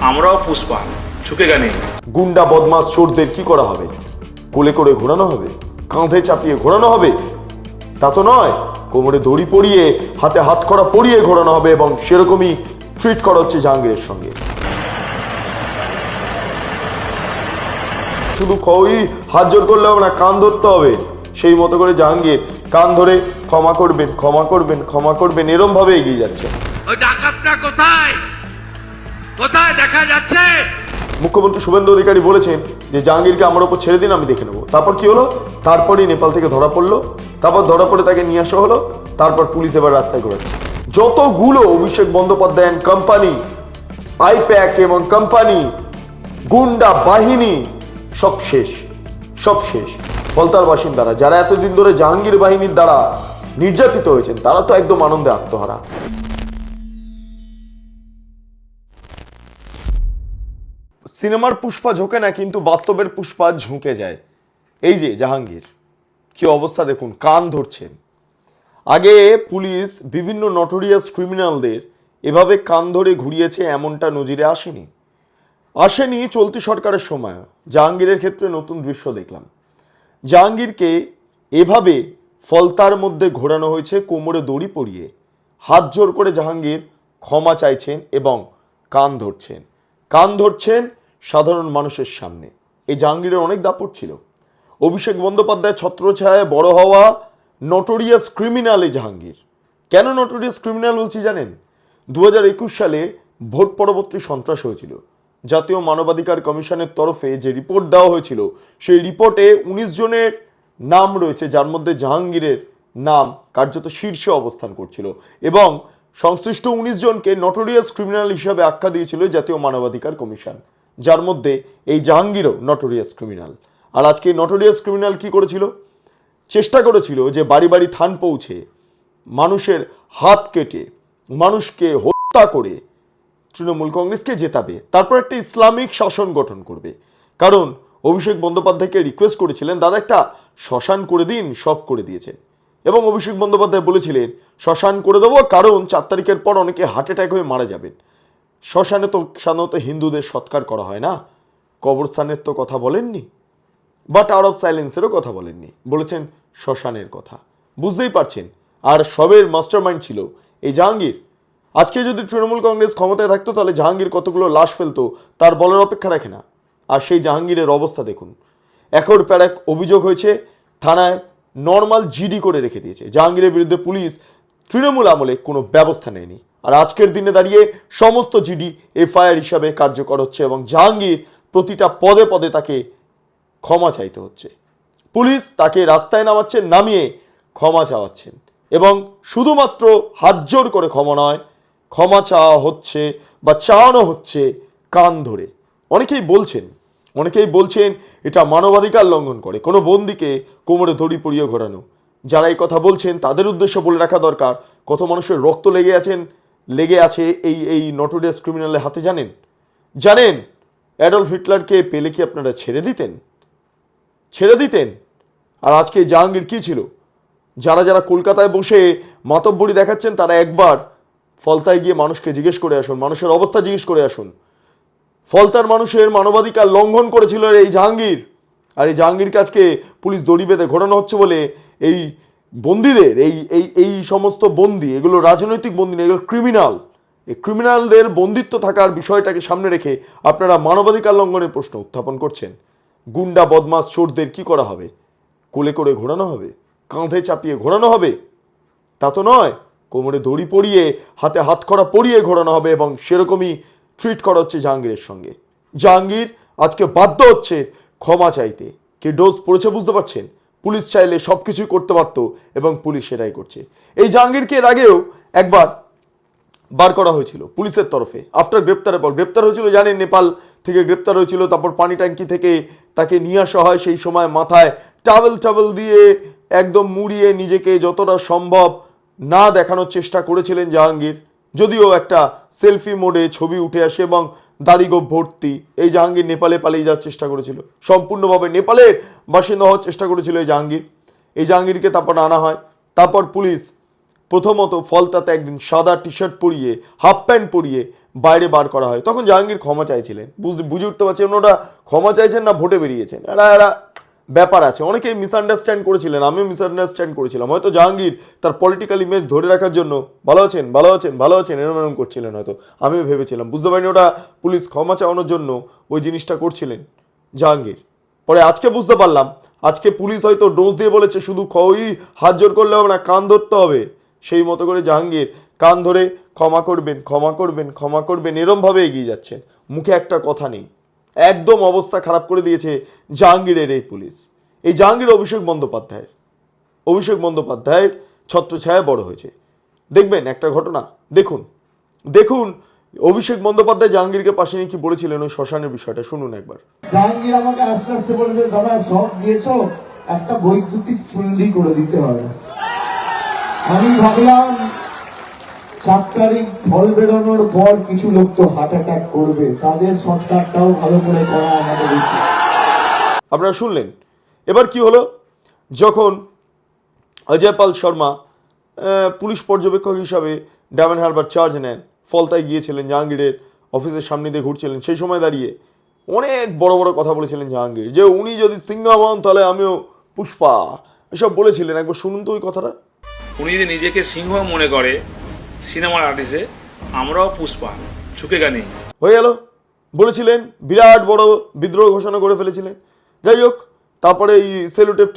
আমরাও পুষ্পা ঝুঁকে গানি। গুন্ডা বদমাস চোরদের কি করা হবে? কোলে করে ঘোরানো হবে, কাঁধে চাপিয়ে ঘোরানো হবে? তা তো নয়, কোমরে দড়ি পরিয়ে হাতে হাতকড়া পরিয়ে ঘোরানো হবে এবং সেরকমই ট্রিট করা হচ্ছে জাহাঙ্গীরের সঙ্গে। শুধু ওই হাত জোর করলে হবে না, কান ধরতে হবে। সেই মতো করে জাহাঙ্গীর কান ধরে ক্ষমা করবেন, ক্ষমা করবেন, ক্ষমা করবেন এরম ভাবে এগিয়ে যাচ্ছে। ওই ডাকাতটা কোথায় কোথায় দেখা যাচ্ছে? মুখ্যমন্ত্রী শুভেন্দু অধিকারী বলেছেন যে জাহাঙ্গীরকে আমার ওপর ছেড়ে দিন, আমি দেখে নেবো। তারপর কি হলো? তারপরই নেপাল থেকে ধরা পড়লো, তারপর ধরা পড়ে তাকে নিয়ে আসা হলো, তারপর পুলিশ এবার রাস্তায় ঘোরাচ্ছে। যতগুলো অভিষেক বন্দ্যোপাধ্যায় কোম্পানি, আইপ্যাক এবং কোম্পানি, গুন্ডা বাহিনী সব শেষ, সব শেষ। ফলতার বাসিন্দারা যারা এতদিন ধরে জাহাঙ্গীর বাহিনীর দ্বারা নির্যাতিত হয়েছেন তারা তো একদম আনন্দে আত্মহারা। সিনেমার পুষ্পা ঝোঁকে না, কিন্তু বাস্তবের পুষ্পা ঝুঁকে যায়। এই যে জাহাঙ্গীর, কি অবস্থা দেখুন, কান ধরছেন। আগে পুলিশ বিভিন্ন নটোরিয়াস ক্রিমিনালদের এভাবে কান ধরে ঘুরিয়েছে এমনটা নজিরে আসেনি চলতি সরকারের সময়। জাহাঙ্গীরের ক্ষেত্রে নতুন দৃশ্য দেখলাম। জাহাঙ্গীরকে এভাবে ফলতার মধ্যে ঘোরানো হয়েছে, কোমরে দড়ি পরিয়ে। হাত জোর করে জাহাঙ্গীর ক্ষমা চাইছেন এবং কান ধরছেন, কান ধরছেন সাধারণ মানুষের সামনে। এই জাহাঙ্গীরের অনেক দাপট ছিল। অভিষেক বন্দ্যোপাধ্যায় ছত্রছায়ায় বড় হওয়া নটোরিয়াস ক্রিমিনাল এই জাহাঙ্গীর। কেন নটোরিয়াস ক্রিমিনাল বলছি জানেন? 2021 সালে ভোট পরবর্তী সন্ত্রাস হয়েছিল। জাতীয় মানবাধিকার কমিশনের তরফে যে রিপোর্ট দেওয়া হয়েছিল, সেই রিপোর্টে 19 জনের নাম রয়েছে, যার মধ্যে জাহাঙ্গীরের নাম কার্যত শীর্ষে অবস্থান করছিল এবং সংশ্লিষ্ট 19 জনকে নটোরিয়াস ক্রিমিনাল হিসাবে আখ্যা দিয়েছিল জাতীয় মানবাধিকার কমিশন, যার মধ্যে এই জাহাঙ্গীরও নটোরিয়াস ক্রিমিনাল। আর আজকে নটোরিয়াস ক্রিমিনাল কি করেছিল? চেষ্টা করেছিল যে বাড়ি বাড়ি থান পৌঁছে মানুষের হাত কেটে, মানুষকে হত্যা করে তৃণমূল কংগ্রেসকে জেতাবে, তারপর একটা ইসলামিক শাসন গঠন করবে। কারণ অভিষেক বন্দ্যোপাধ্যায়কে রিকোয়েস্ট করেছিলেন, দাদা একটা শ্মশান করে দিন, সব করে দিয়েছেন। এবং অভিষেক বন্দ্যোপাধ্যায় বলেছিলেন শ্মশান করে দেবো, কারণ 4 তারিখের পর অনেকে হার্ট অ্যাটাক হয়ে মারা যাবেন। শ্মশানে তো সাধারণত হিন্দুদের সৎকার করা হয় না। কবরস্থানের তো কথা বলেননি, বাট আউট অফ সাইলেন্সেরও কথা বলেননি, বলেছেন শ্মশানের কথা। বুঝতেই পারছেন। আর সবের মাস্টার মাইন্ড ছিল এই জাহাঙ্গীর। আজকে যদি তৃণমূল কংগ্রেস ক্ষমতায় থাকতো তাহলে জাহাঙ্গীর কতগুলো লাশ ফেলতো তার বলার অপেক্ষা রাখে না। আর সেই জাহাঙ্গীরের অবস্থা দেখুন, একর পর এক অভিযোগ হয়েছে, থানায় নর্মাল জিডি করে রেখে দিয়েছে। জাহাঙ্গীরের বিরুদ্ধে পুলিশ তৃণমূল আমলে কোনো ব্যবস্থা নেয়নি। আর আজকের দিনে দাঁড়িয়ে সমস্ত জিডি এফআইআর হিসাবে কার্যকর হচ্ছে এবং জাহাঙ্গীর প্রতিটা পদে পদে তাকে ক্ষমা চাইতে হচ্ছে। পুলিশ তাকে রাস্তায় নামাচ্ছেন, নামিয়ে ক্ষমা চাওয়াচ্ছেন এবং শুধুমাত্র হাত জোর করে ক্ষমা নয়, ক্ষমা চাওয়া হচ্ছে বা চাওয়ানো হচ্ছে কান ধরে। অনেকেই বলছেন এটা মানবাধিকার লঙ্ঘন করে কোনো বন্দীকে কোমরে দড়ি পরিয়ে ঘোরানো। যারা এই কথা বলছেন তাদের উদ্দেশ্যে বলে রাখা দরকার, কত মানুষের রক্ত লেগে আছে এই নটোরিয়াস ক্রিমিনালের হাতে। জানেন অ্যাডলফ হিটলারকে পেলে কি আপনারা ছেড়ে দিতেন? আর আজকে জাহাঙ্গীর কি ছিল? যারা কলকাতায় বসে মাতব্বরি দেখাচ্ছেন তারা একবার ফলতায় গিয়ে মানুষকে জিজ্ঞেস করে আসুন, মানুষের অবস্থা জিজ্ঞেস করে আসুন। ফলতার মানুষের মানবাধিকার লঙ্ঘন করেছিল এই জাহাঙ্গীর। আর এই জাহাঙ্গীরকে আজকে পুলিশ দড়ি বেঁধে ঘোরানো হচ্ছে বলে এই বন্দীদের, এই সমস্ত বন্দী, এগুলো রাজনৈতিক বন্দী না, এগুলো ক্রিমিনাল। এই ক্রিমিনালদের বন্দিত্ব থাকার বিষয়টাকে সামনে রেখে আপনারা মানবাধিকার লঙ্ঘনের প্রশ্ন উত্থাপন করছেন। গুন্ডা বদমাস চোরদের কি করা হবে? কোলে করে ঘোরানো হবে, কাঁধে চাপিয়ে ঘোরানো হবে? তা তো নয়, কোমরে দড়ি পরিয়ে হাতে হাতকড়া পরিয়ে ঘোরানো হবে এবং সেরকমই ট্রিট করা হচ্ছে জাহাঙ্গীরের সঙ্গে। জাহাঙ্গীর আজকে বাধ্য হচ্ছে ক্ষমা চাইতে। কি ডোজ পড়েছে বুঝতে পারছেন? পুলিশ চাইলে সব কিছুই করতে পারত এবং পুলিশ সেটাই করছে। এই জাহাঙ্গীরকে এর আগেও একবার বার করা হয়েছিল পুলিশের তরফে। আফটার গ্রেপ্তার হয়েছিল, জানেন নেপাল থেকে গ্রেপ্তার হয়েছিল। তারপর পানি ট্যাঙ্কি থেকে তাকে নিয়ে আসা হয়। সেই সময় মাথায় টাওয়েল দিয়ে একদম মুড়িয়ে নিজেকে যতটা সম্ভব না দেখানোর চেষ্টা করেছিলেন জাহাঙ্গীর। যদিও একটা সেলফি মোডে ছবি উঠে আসে এবং দাড়িগোঁফ ভর্তি। এই জাহাঙ্গীর নেপালে পালিয়ে যাওয়ার চেষ্টা করেছিল, সম্পূর্ণভাবে নেপালের বাসিন্দা হওয়ার চেষ্টা করেছিল এই জাহাঙ্গীরকে তারপর আনা হয়। তারপর পুলিশ প্রথমত ফলতাতে একদিন সাদা টি শার্ট পরিয়ে হাফ প্যান্ট পরিয়ে বাইরে বার করা হয়, তখন জাহাঙ্গীর ক্ষমা চাইছিলেন। বুঝে উঠতে পারছেন ওরা ক্ষমা চাইছেন না ভোটে বেরিয়েছেন, এরা ব্যাপার আছে। অনেকেই মিসআন্ডারস্ট্যান্ড করেছিলেন, আমিও মিসআন্ডারস্ট্যান্ড করেছিলাম। হয়তো জাহাঙ্গীর তার পলিটিক্যাল ইমেজ ধরে রাখার জন্য ভালো আছেন এরম করছিলেন, হয়তো আমিও ভেবেছিলাম। বুঝতে পারিনি ওটা পুলিশ ক্ষমা চাওয়ানোর জন্য ওই জিনিসটা করছিলেন জাহাঙ্গীর। পরে আজকে বুঝতে পারলাম, আজকে পুলিশ হয়তো ডোজ দিয়ে বলেছে শুধু ওই হাত জোর করলে হবে না, কান ধরতে হবে। সেই মতো করে জাহাঙ্গীর কান ধরে ক্ষমা করবেন এরমভাবে এগিয়ে যাচ্ছেন, মুখে একটা কথা নেই। একদম অবস্থা খারাপ করে দিয়েছে জাহাঙ্গীরের এই পুলিশ। এই জাহাঙ্গীর অভিষেক বন্দ্যোপাধ্যায়ের ছত্রছায়া বড় হয়েছে। দেখবেন একটা ঘটনা, দেখুন অভিষেক বন্দ্যোপাধ্যায় জাহাঙ্গীরকে পাশে নিয়ে কি বলেছিলেন ওই শ্মশানের বিষয়টা শুনুন একবার। জাহাঙ্গীর আমাকে আস্তে আস্তে বলেছে, দাদা সব দিয়েছো, একটা বৈদ্যুতিক চুল্লি করে দিতে হবে। আমি ভাবলাম 4 তারিখ ফল বেরোনোর পর কিছু লোক তো হার্ট অ্যাটাক করবে, তাদের সরকারটাও ভালো করে করা আমাদের উচিত। আপনারা শুনলেন। এবার কি হলো, যখন অজয় পাল শর্মা পুলিশ পর্যবেক্ষক হিসাবে ডায়মন্ড হারবার চার্জ নেন, ফলতায় গিয়েছিলেন, জাহাঙ্গীরের অফিসের সামনে দিয়ে ঘুরছিলেন, সেই সময় দাঁড়িয়ে অনেক বড় বড় কথা বলেছিলেন জাহাঙ্গীর, যে উনি যদি সিংহা হন তাহলে আমিও পুষ্পা, এসব বলেছিলেন। একবার শুনুন তো ওই কথাটা। উনি যদি নিজেকে সিংহ মনে করে সিনেমার আর্টিস্টে, আমরাও পুষ্পা, ঝুঁকে গানি হয়ে গেল বলেছিলেন, বিরাট বড় বিদ্রোহ ঘোষণা করে ফেলেছিলেন। যাই হোক, তারপরে এই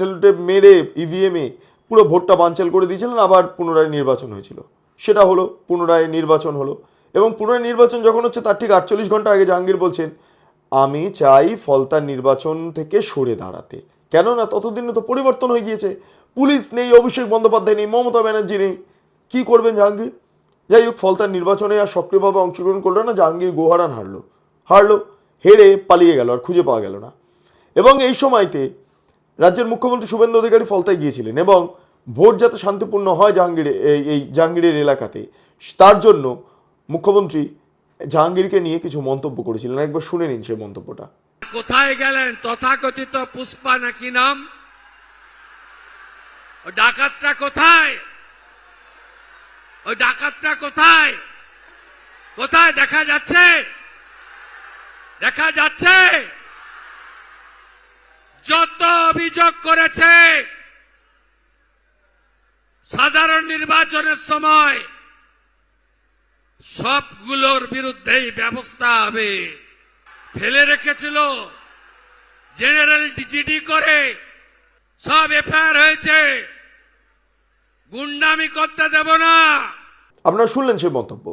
টেলুটেপ মেরে ইভিএমে পুরো ভোটটা বানচাল করে দিয়েছিলেন, আবার পুনরায় নির্বাচন হয়েছিল। সেটা হলো, পুনরায় নির্বাচন হলো, এবং পুনরায় নির্বাচন যখন হচ্ছে তার ঠিক 48 ঘন্টা আগে জাহাঙ্গীর বলছেন আমি চাই ফলতার নির্বাচন থেকে সরে দাঁড়াতে, কেননা ততদিনে তো পরিবর্তন হয়ে গিয়েছে, পুলিশ নেই, অভিষেক বন্দ্যোপাধ্যায় নেই, মমতা ব্যানার্জি নেই, কি করবেন জাহাঙ্গীর। যাই হোক, ফলতার নির্বাচনে আর সক্রিয়ভাবে অংশগ্রহণ করলো না জাহাঙ্গীর, গোহারান হারলো, হেরে পালিয়ে গেল, আর খুঁজে পাওয়া গেল না। এবং এই সময়তে রাজ্যের মুখ্যমন্ত্রী শুভেন্দু অধিকারী ফলতায় গিয়েছিলেন, এবং ভোট যাতে শান্তিপূর্ণ হয় জাহাঙ্গীরের এলাকাতে, তার জন্য মুখ্যমন্ত্রী জাহাঙ্গীরকে নিয়ে কিছু মন্তব্য করেছিলেন। একবার শুনে নিন সেই মন্তব্যটা। কোথায় গেলেন তথাকথিত পুষ্পা নাকি নাম? ওই ডাকাতটা কোথায়? কোথায় দেখা যাচ্ছে? যত অভিযোগ করেছে সাধারণ নির্বাচনের সময় সবগুলোর বিরুদ্ধেই ব্যবস্থা হবে। ফেলে রেখেছিল জেনারেল জিডি করে, সব এফআইআর হয়েছে, গুন্ডামি করতে দেব না। আপনারা শুনলেন সেই মন্তব্য।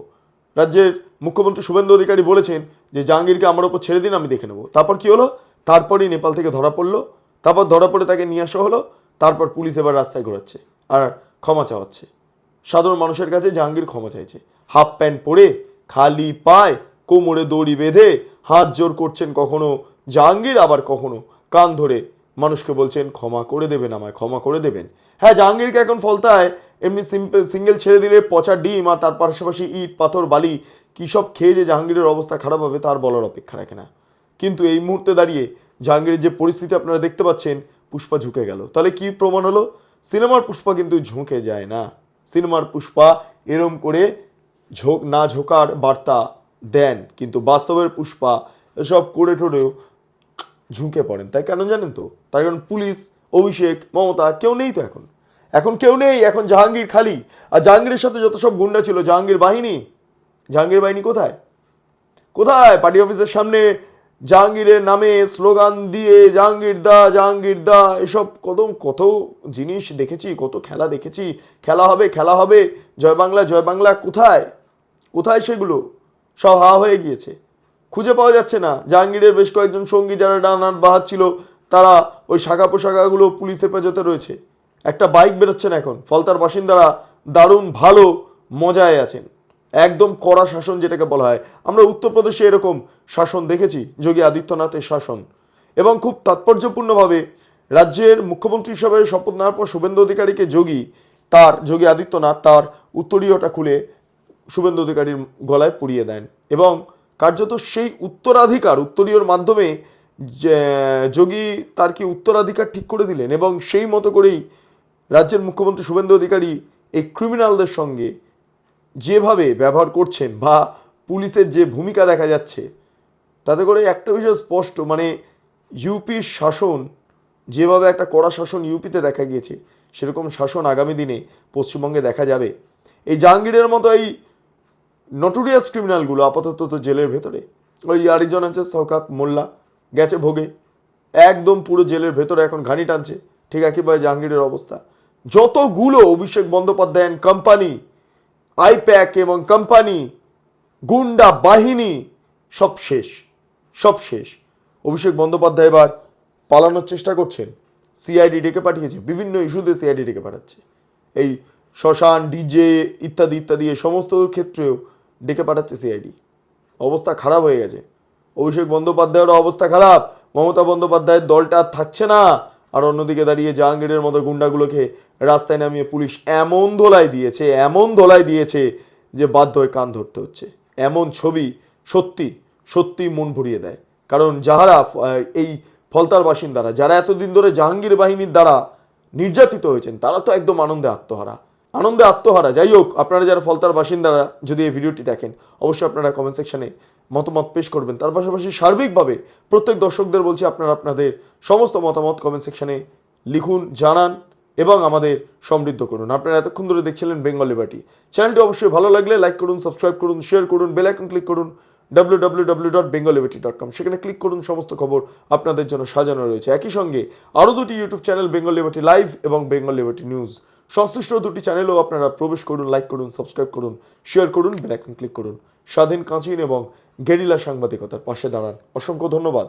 রাজ্যের মুখ্যমন্ত্রী শুভেন্দু অধিকারী বলেছেন যে জাহাঙ্গীরকে আমার ওপর ছেড়ে দিন, আমি দেখে নেব। তারপর কি হলো, তারপরই নেপাল থেকে ধরা পড়লো, তারপর ধরা পড়ে তাকে নিয়ে আসা হলো, তারপর পুলিশ এবার রাস্তায় ঘোরাচ্ছে আর ক্ষমা চাওয়াচ্ছে সাধারণ মানুষের কাছে। জাহাঙ্গীর ক্ষমা চাইছে, হাফ প্যান্ট পরে, খালি পায়ে, কোমরে দড়ি বেঁধে হাত জোর করছেন কখনো জাহাঙ্গীর, আবার কখনো কান ধরে মানুষকে বলছেন ক্ষমা করে দেবেন, আমায় ক্ষমা করে দেবেন। হ্যাঁ, জাহাঙ্গীরকে এখন ফলতায় এমনি সিঙ্গেল ছেড়ে দিলে পচা ডিম আর তার পাশাপাশি ইট পাথর বালি কী সব খেয়ে যে জাহাঙ্গীরের অবস্থা খারাপ হবে তার বলার অপেক্ষা রাখে না। কিন্তু এই মুহূর্তে দাঁড়িয়ে জাহাঙ্গীরের যে পরিস্থিতি আপনারা দেখতে পাচ্ছেন, পুষ্পা ঝুঁকে গেল। তাহলে কি প্রমাণ হলো? সিনেমার পুষ্পা কিন্তু ঝুঁকে যায় না। সিনেমার পুষ্পা এরম করে ঝোঁকার বার্তা দেন, কিন্তু বাস্তবের পুষ্পা এসব করে ঠোরেও ঝুঁকে পড়েন। তাই কেন জানেন তো? তার কারণ পুলিশ, অভিষেক, মমতা কেউ নেই তো, এখন কেউ নেই, এখন জাহাঙ্গীর খালি। আর জাহাঙ্গীরের সাথে যত সব গুন্ডা ছিল, জাহাঙ্গীর বাহিনী কোথায়? পার্টি অফিসের সামনে জাহাঙ্গীরের নামে স্লোগান দিয়ে জাহাঙ্গীর দা এসব কত জিনিস দেখেছি, কত খেলা দেখেছি, খেলা হবে, জয় বাংলা, কোথায় সেগুলো? সব হাওয়া হয়ে গিয়েছে, খুঁজে পাওয়া যাচ্ছে না। জাহাঙ্গীরের বেশ কয়েকজন সঙ্গী যারা ডান হাত বাঁ হাত ছিল, তারা ওই শাখা পোশাকাগুলো পুলিশ হেফাজতে রয়েছে। একটা বাইক বেরোচ্ছে না এখন। ফলতার বাসিন্দারা দারুণ ভালো মজায় আছেন, একদম কড়া শাসন যেটাকে বলা হয়। আমরা উত্তরপ্রদেশে এরকম শাসন দেখেছি, যোগী আদিত্যনাথের শাসন, এবং খুব তাৎপর্যপূর্ণভাবে রাজ্যের মুখ্যমন্ত্রী হিসাবে শপথ নেওয়ার পর শুভেন্দু অধিকারীকে যোগী আদিত্যনাথ তার উত্তরীয়টা খুলে শুভেন্দু অধিকারীর গলায় পরিয়ে দেন, এবং কার্যত সেই উত্তরীয়র মাধ্যমে যোগী তার কি উত্তরাধিকার ঠিক করে দিলেন, এবং সেই মতো করেই রাজ্যের মুখ্যমন্ত্রী শুভেন্দু অধিকারী এই ক্রিমিনালদের সঙ্গে যেভাবে ব্যবহার করছেন বা পুলিশের যে ভূমিকা দেখা যাচ্ছে, তাতে করে একটা বিষয় স্পষ্ট, মানে ইউপির শাসন যেভাবে একটা কড়া শাসন ইউপিতে দেখা গিয়েছে, সেরকম শাসন আগামী দিনে পশ্চিমবঙ্গে দেখা যাবে। এই জাহাঙ্গীরের মতো এই নটোরিয়াস ক্রিমিনালগুলো আপাতত তো জেলের ভেতরে। ওই আরেকজন আছে শওকাত মোল্লা, গেছে ভোগে, একদম পুরো জেলের ভেতরে এখন ঘানি টানছে। ঠিক একেবারে জাহাঙ্গীরের অবস্থা। যতগুলো অভিষেক বন্দ্যোপাধ্যায় কোম্পানি, আইপ্যাক এবং কোম্পানি, গুন্ডা বাহিনী, সব শেষ, সব শেষ। অভিষেক বন্দ্যোপাধ্যায় এবার পালানোর চেষ্টা করছেন, সিআইডি ডেকে পাঠিয়েছে, বিভিন্ন ইস্যুতে সিআইডি ডেকে পাঠাচ্ছে। এই শ্মশান, ডিজে ইত্যাদি ইত্যাদি এই সমস্ত ক্ষেত্রেও ডেকে পাঠাচ্ছে সিআইডি। অবস্থা খারাপ হয়ে গেছে, অভিষেক বন্দ্যোপাধ্যায়েরও অবস্থা খারাপ, মমতা বন্দ্যোপাধ্যায়ের দলটা আর থাকছে না। আর অন্যদিকে দাঁড়িয়ে জাহাঙ্গীরের মতো গুন্ডাগুলোকে রাস্তায় নামিয়ে পুলিশ এমন ধোলাই দিয়েছে যে বাধ্য হয়ে কান ধরতে হচ্ছে। এমন ছবি সত্যি সত্যি মন ভরিয়ে দেয়। কারণ যারা এই ফলতার বাসিন্দারা, যারা এতদিন ধরে জাহাঙ্গীর বাহিনীর দ্বারা নির্যাতিত হয়েছেন, তারা তো একদম আনন্দে আত্মহারা। যাই হোক, আপনারা যারা ফলতার বাসিন্দারা যদি এই ভিডিওটি দেখেন, অবশ্যই আপনারা কমেন্ট সেকশনে মতামত পেশ করবেন। তার পাশাপাশি সার্বিকভাবে প্রত্যেক দর্শকদের বলছি, আপনারা আপনাদের সমস্ত মতামত কমেন্ট সেকশনে লিখুন, জানান এবং আমাদের সমৃদ্ধ করুন। আপনারা এতক্ষণ ধরে দেখছিলেন বেঙ্গল লিবার্টি। চ্যানেলটি অবশ্যই ভালো লাগলে লাইক করুন, সাবস্ক্রাইব করুন, শেয়ার করুন, বেল আইকন ক্লিক করুন, www.bengalliberty.com, সেখানে ক্লিক করুন। সমস্ত খবর আপনাদের জন্য সাজানো রয়েছে। একই সঙ্গে আরও দুটি YouTube channel, Bengal liberty live এবং বেঙ্গল লিবার্টি নিউজ, সংশ্লিষ্ট দুটি চ্যানেলেও আপনারা প্রবেশ করুন, লাইক করুন, সাবস্ক্রাইব করুন, শেয়ার করুন, বেল আইকন ক্লিক করুন। স্বাধীন কাঁচিন এবং গেরিলা সাংবাদিকতার পাশে দাঁড়ান। অসংখ্য ধন্যবাদ।